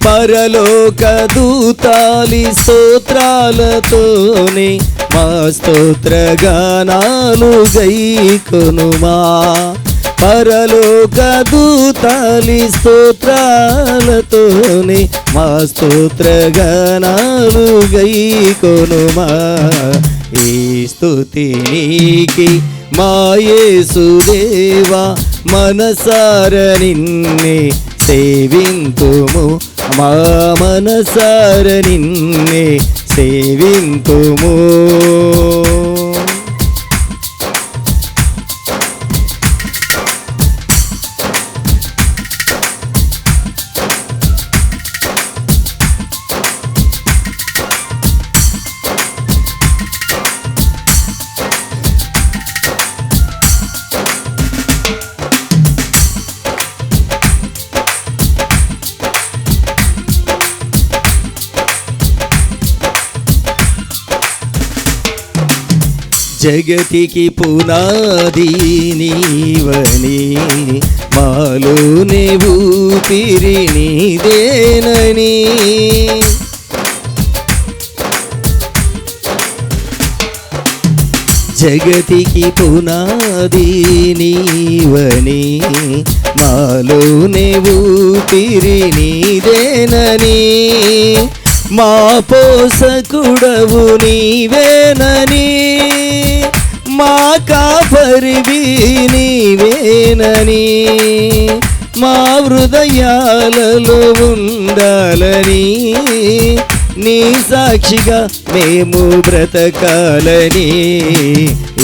పరలోక దూతాలి స్తోత్రాలతోనే మా స్తోత్రగానాలు గైకొనుమా. పరలోక దూతాలి స్తోత్రాలతోనే మా స్తోత్రగానాలు గైకొనుమా. ఈ స్తుతి నీకి మా యేసుదేవా, మనసార నిన్నే సేవింతుము, మా మనసార నిన్నే సేవింతుము. జగతికి పునాది నీవని, మాలోనే ఊపిరి నీదేనని. జగతికి పునాది నీవని, మాలోనే ఊపిరి నీదేనని. మా పోషకుడవు నీవేనని, మా కాపరివి నీవేనని. మా హృదయాలలో ఉండాలని, నీ సాక్షిగా మేము బ్రతకాలని.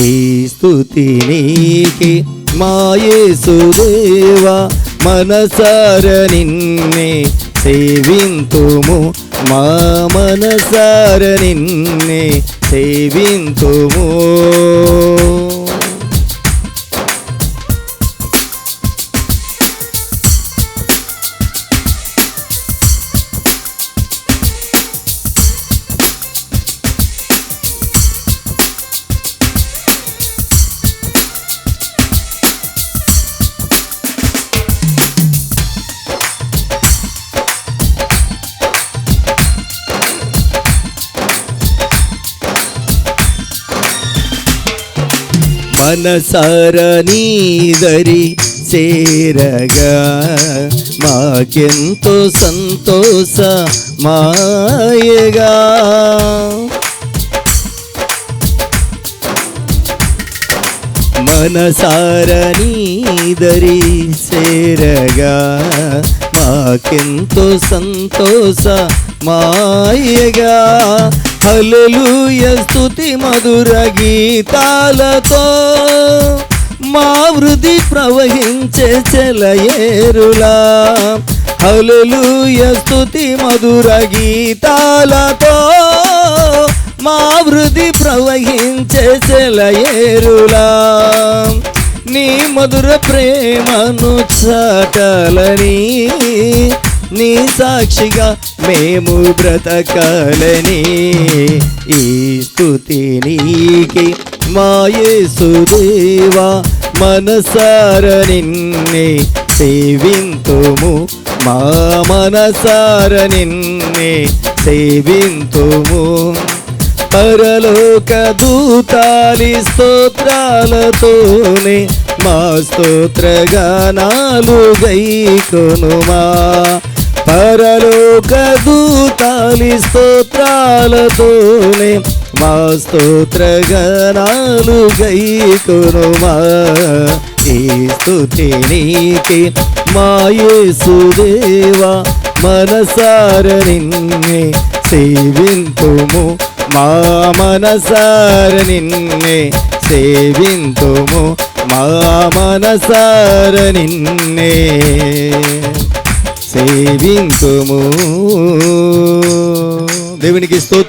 ఈ స్తుతి నీకి మా యేసుదేవా, మనసార నిన్నే సేవింతుము, మా మనసార నిన్నే సేవింతుము. మనసార నీదరి చేరగా మాకెంతో సంతోష మాయగా. మనసార నీదరి చేరగా మాకెంతో సంతోష మాయగా. హల్లెలూయ స్తుతి మధుర గీతాలతో మా వృద్ధి ప్రవహించే చెలయేరులా. హల్లెలూయ స్తుతి మధుర గీతాలతో మా వృద్ధి ప్రవహించే చెలయేరులా. నీ మధుర ప్రేమను చాటాలని, నీ సాక్షిగా మేము బ్రతకాలని. ఈ స్తుతి నీకి మా యేసుదేవా, మనసార నిన్నే సేవింతుము, మా మనసార నిన్నే సేవింతుము. పరలోక దూతాలి స్తోత్రాలతోనే మా స్తోత్రగానాలు గైకొనుమా. పరలోక దూతాలి స్తోత్రాలతోనే మా స్తోత్రగానాలు గైకొనుమా. ఈ స్తుతి నీకి మా యేసుదేవా, మనసార నిన్నే సేవింతుము, మా మనసార నిన్నే సేవింతుము, మా మనసార నిన్నే సేవింతుము. దేవునికి స్తోత్రం.